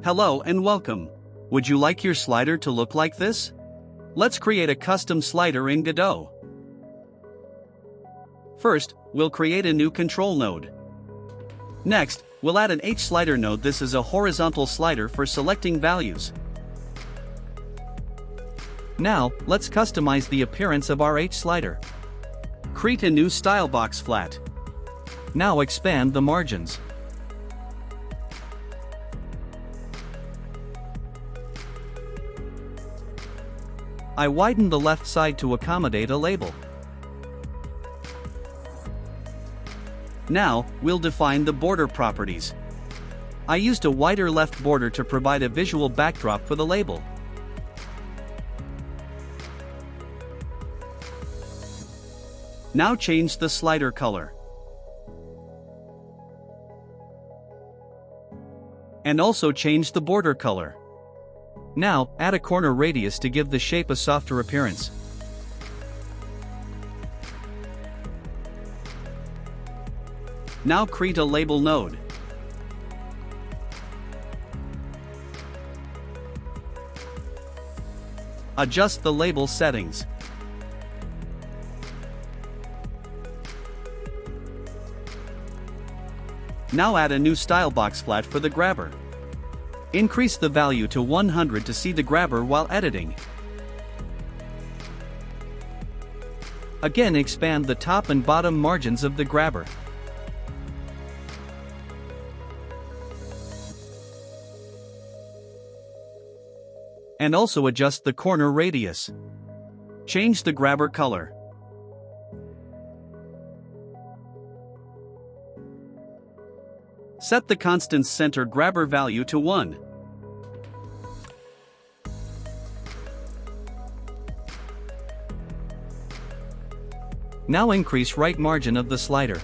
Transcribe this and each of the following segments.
Hello and welcome. Would you like your slider to look like this? Let's create a custom slider in Godot. First, we'll create a new control node. Next, we'll add an hslider node. This is a horizontal slider for selecting values. Now, let's customize the appearance of our hslider. Create a new style box flat. Now expand the margins. I widen the left side to accommodate a label. Now, we'll define the border properties. I used a wider left border to provide a visual backdrop for the label. Now change the slider color. And also change the border color. Now, add a corner radius to give the shape a softer appearance. Now create a label node. Adjust the label settings. Now add a new style box flat for the grabber. Increase the value to 100 to see the grabber while editing. Again, expand the top and bottom margins of the grabber. And also adjust the corner radius. Change the grabber color. Set the constant center grabber value to 1. Now increase right margin of the slider.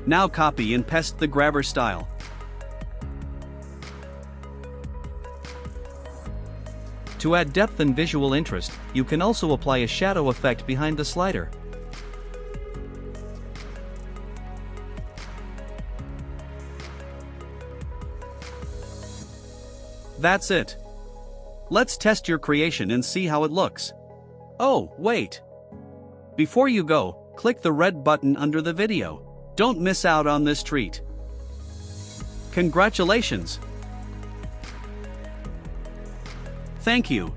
Now copy and paste the grabber style. To add depth and visual interest, you can also apply a shadow effect behind the slider. That's it. Let's test your creation and see how it looks. Oh, wait. Before you go, click the red button under the video. Don't miss out on this treat. Congratulations! Thank you.